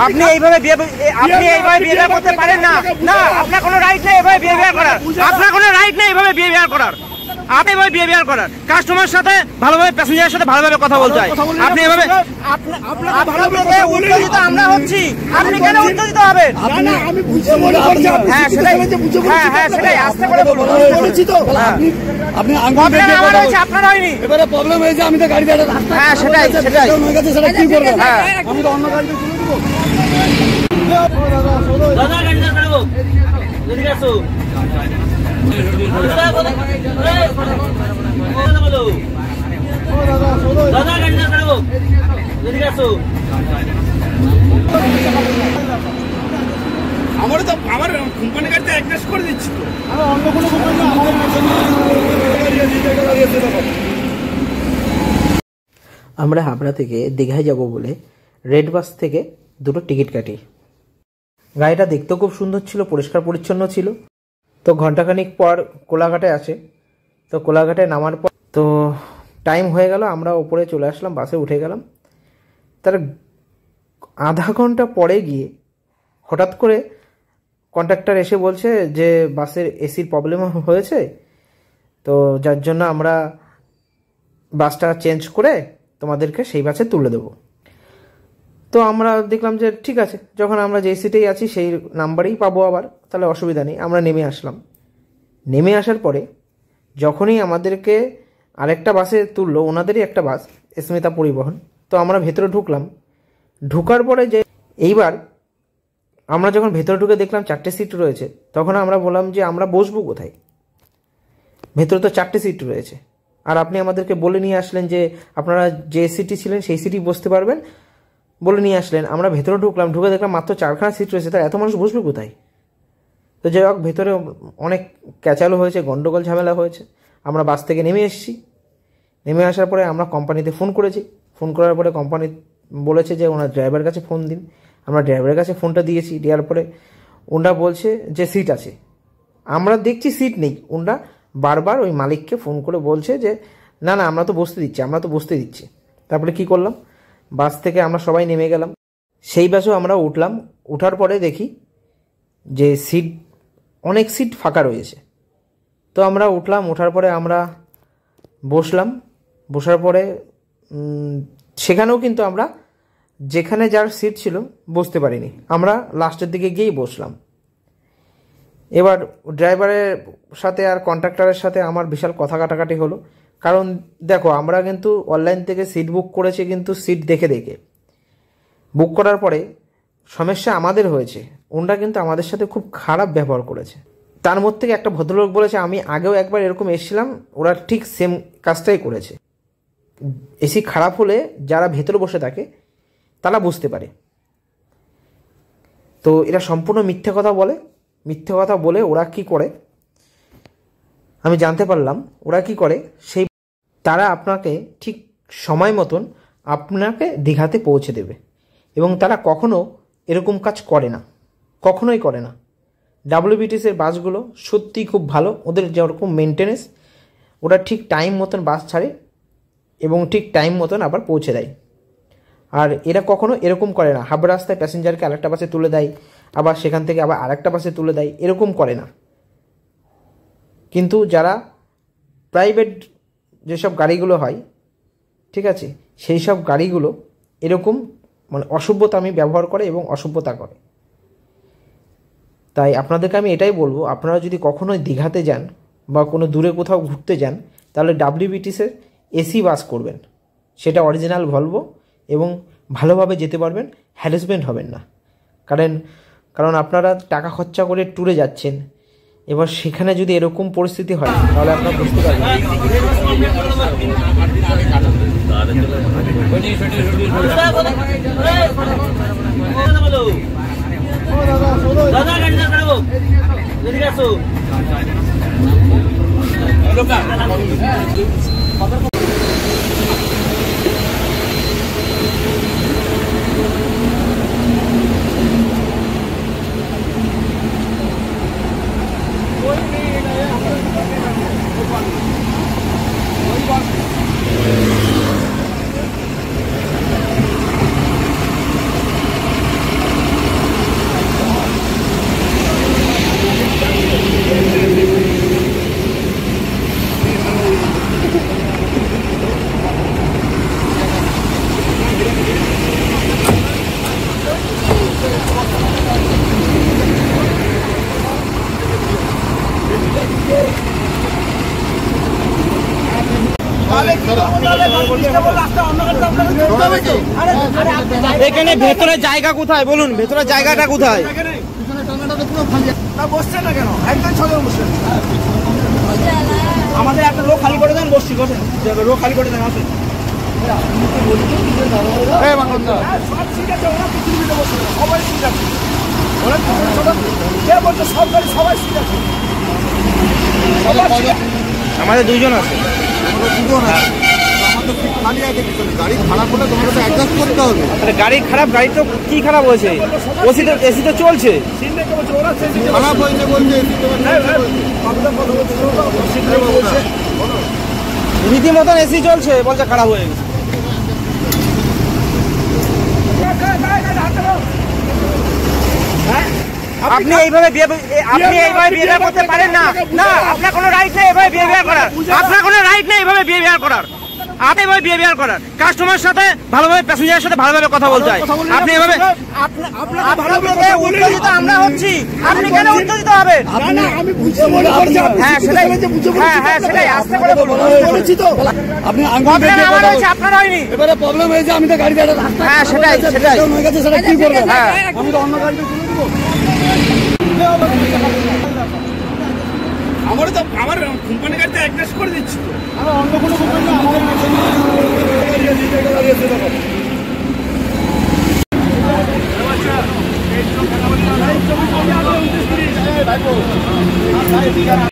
আপনি এইভাবে বিহেভিয়ার করতে পারেন না। না, আপনার কোনো রাইট নেই এভাবে বিহেভিয়ার করার। আপনার কোনো রাইট নেই এভাবে বিহেভিয়ার করার। আপনি এভাবে বিহেভিয়ার করার, কাস্টমারের সাথে ভালোভাবে, প্যাসেঞ্জারের সাথে ভালোভাবে কথা বলতে হয়। আপনি এভাবে উত্তেজিত আমরা হচ্ছি, আপনি কেন উত্তেজিত হবেন? হ্যাঁ সেটাই, হ্যাঁ সেটাই, আস্তে করে বলুন। আপনি আপনার হয়নি, এবারে প্রবলেম হয়েছে, আমি তো গাড়িতে, হ্যাঁ সেটাই সেটাই, সেটা কি করবেন? আমি তো অন্য গাড়িতে তুলে দেবো। দাদা গাড়িটা ছাড়বো, এদিকে আসো। দাদা গাড়িটা ছাড়বো, এদিকে আসো। আমারও তো আমার কোম্পানি গাড়িতে অ্যাডজাস্ট করে দিচ্ছি তো, অন্য কোনো কোম্পানি আমরা হাবড়া থেকে দীঘায় যাব বলে রেড বাস থেকে দুটো টিকিট কাটি। গাড়িটা দেখতেও খুব সুন্দর ছিল, পরিষ্কার পরিচ্ছন্ন ছিল। তো ঘন্টাখানিক পর কোলাঘাটে আসে। তো কোলাঘাটে নামার পর তো টাইম হয়ে গেল, আমরা ওপরে চলে আসলাম, বাসে উঠে গেলাম। তার আধা ঘন্টা পরে গিয়ে হঠাৎ করে কন্ট্রাক্টর এসে বলছে যে বাসের এসির প্রবলেম হয়েছে, তো যার জন্য আমরা বাসটা চেঞ্জ করে তোমাদেরকে সেই বাসে তুলে দেবো। তো আমরা দেখলাম যে ঠিক আছে, যখন আমরা যেই সিটেই আছি সেই নাম্বারেই পাবো আবার, তাহলে অসুবিধা নেই। আমরা নেমে আসলাম। নেমে আসার পরে যখনই আমাদেরকে আরেকটা বাসে তুললো, ওনাদেরই একটা বাস, স্মিতা পরিবহন, তো আমরা ভেতরে ঢুকলাম। ঢুকার পরে যে এইবার আমরা যখন ভেতরে ঢুকে দেখলাম 4টে সিট রয়েছে, তখন আমরা বললাম যে আমরা বসবো কোথায়? ভেতরে তো 4টে সিট রয়েছে, আর আপনি আমাদেরকে বলে নিয়ে আসলেন যে আপনারা যে সিটি ছিলেন সেই সিটি বসতে পারবেন, বলে নিয়ে আসলেন। আমরা ভেতরে ঢুকলাম, ঢুকে দেখলাম মাত্র 4খানা সিট রয়েছে, তাই এত মানুষ বসবে কোথায়? তো যাই হোক, ভেতরে অনেক ক্যাচালো হয়েছে, গন্ডগোল ঝামেলা হয়েছে। আমরা বাস থেকে নেমে এসেছি। নেমে আসার পরে আমরা কোম্পানিতে ফোন করেছি। ফোন করার পরে কোম্পানি বলেছে যে ওনার ড্রাইভারের কাছে ফোন দিন। আমরা ড্রাইভারের কাছে ফোনটা দিয়েছি। দেওয়ার পরে ওনারা বলছে যে সিট আছে। আমরা দেখছি সিট নেই। ওনারা বারবার ওই মালিককে ফোন করে বলছে যে না না, আমরা তো বসতে দিচ্ছি। তারপরে কি করলাম, বাস থেকে আমরা সবাই নেমে গেলাম। সেই বাসেও আমরা উঠলাম। উঠার পরে দেখি যে অনেক সিট ফাঁকা রয়েছে। তো আমরা উঠলাম। ওঠার পরে আমরা বসলাম। বসার পরে সেখানেও কিন্তু আমরা যেখানে যার সিট ছিল বসতে পারিনি। আমরা লাস্টের দিকে গিয়েই বসলাম। এবার ড্রাইভারের সাথে আর কন্ট্রাক্টরের সাথে আমার বিশাল কথা কাটাকাটি হলো। কারণ দেখো, আমরা কিন্তু অনলাইন থেকে সিট বুক করেছি, কিন্তু সিট দেখে বুক করার পরে সমস্যা আমাদের হয়েছে। ওনারা কিন্তু আমাদের সাথে খুব খারাপ ব্যবহার করেছে। তার মধ্যে থেকে একটা ভদ্রলোক বলেছে, আমি আগেও একবার এরকম এসেছিলাম, ওরা ঠিক সেম কাজটাই করেছে। এসি খারাপ হলে যারা ভেতরে বসে থাকে তারা বুঝতে পারে। তো এরা সম্পূর্ণ মিথ্যে কথা বলে ওরা কি করে আমি জানতে পারলাম। ওরা কি করে, তারা আপনাকে ঠিক সময় মতন আপনাকে দীঘাতে পৌঁছে দেবে, এবং তারা কখনো এরকম কাজ করে না, কখনোই করে না। ডাব্লিউবিটিসের বাসগুলো সত্যিই খুব ভালো। ওদের যেরকম মেনটেনেন্স, ওরা ঠিক টাইম মতন বাস ছাড়ে এবং ঠিক টাইম মতন আবার পৌঁছে দেয়। আর এরা কখনো এরকম করে না, হাব রাস্তায় প্যাসেঞ্জারকে আরেকটা বাসে তুলে দেয়, আবার সেখান থেকে আবার আরেকটা বাসে তুলে দেয়, এরকম করে না। কিন্তু যারা প্রাইভেট যেসব গাড়িগুলো হয়, ঠিক আছে, সেই সব গাড়িগুলো এরকম অসভ্যতামি ব্যবহার করে এবং অসভ্যতা করে। তাই আপনাদেরকে আমি এটাই বলবো, আপনারা যদি কখনোই দীঘাতে যান বা কোনো দূরে কোথাও ঘুরতে যান, তাহলে ডাব্লিউবিটিসের এসি বাস করবেন। সেটা অরিজিনাল ভলভো, এবং ভালোভাবে যেতে পারবেন, হ্যারাসমেন্ট হবেন না। কারণ আপনারা টাকা খরচা করে ট্যুরে যাচ্ছেন, এবার সেখানে যদি এরকম পরিস্থিতি হয় তাহলে আপনারা বুঝতে পারবেন। দাদা গাড়িটা ছাড়বো, এদিকে আসো। ওই এখানে ভেতরে জায়গা কোথায় বলুন, ভেতরে জায়গাটা কোথায়? বসছে না কেন? একদম ছজন বসছে। আমাদের একটা রো খালি করে দেন, বসছি, বসেন, রো খালি করে দেন, আসুন। সব ঠিক আছে, ওরা পৃথিবীতে বসে না, সবাই ঠিক আছে। ওরা কে বলছে সব গাড়ি সবাই ঠিক আছে? সবাই ঠিক আছে। আমাদের দুইজন আছে। গাড়ি খারাপ হলে তোমাকে তো অ্যাডজাস্ট করতে হবে। আরে গাড়ি খারাপ, গাড়ি তো কি খারাপ হয়েছে? এসি তো চলছে। সিনটাকে বলছে ওরা খারাপ হয়েছে বলছে রীতিমতন এসি চলছে, বলছে খারাপ হয়ে গেছে। আপনি এইভাবে বিহেভিয়ার করতে পারেন না। না, আপনার কোনো রাইট নেই এভাবে বিহেভিয়ার করার। আপনার কোনো রাইট নেই এভাবে বিহেভিয়ার করার। আপনি এভাবে বিহেভিয়ার করার, কাস্টমারের সাথে ভালোভাবে, প্যাসেঞ্জারের সাথে ভালোভাবে কথা বলতে হয়। আপনি এভাবে উত্তেজিত আমরা হচ্ছি, আপনি কেন উত্তেজিত হবে? আমি বুঝে মনে করছি। হ্যাঁ সেটাই, হ্যাঁ সেটাই, আস্তে করে বলুন। বলেছি তো আপনি প্রবলেম আমার হয়েছে, আপনার হয়নি। এবারে প্রবলেম হয়েছে, আমি তো গাড়িটা রাস্তা হ্যাঁ সেটাই, হয়ে গেছে, সেটা কি করবেন? হ্যাঁ আমি তো অন্য গাড়িতে তুলে দেবো। আমার কোম্পানি গাড়িতে অ্যাডজাস করে দিচ্ছি তো। অন্য কোনো কোম্পানি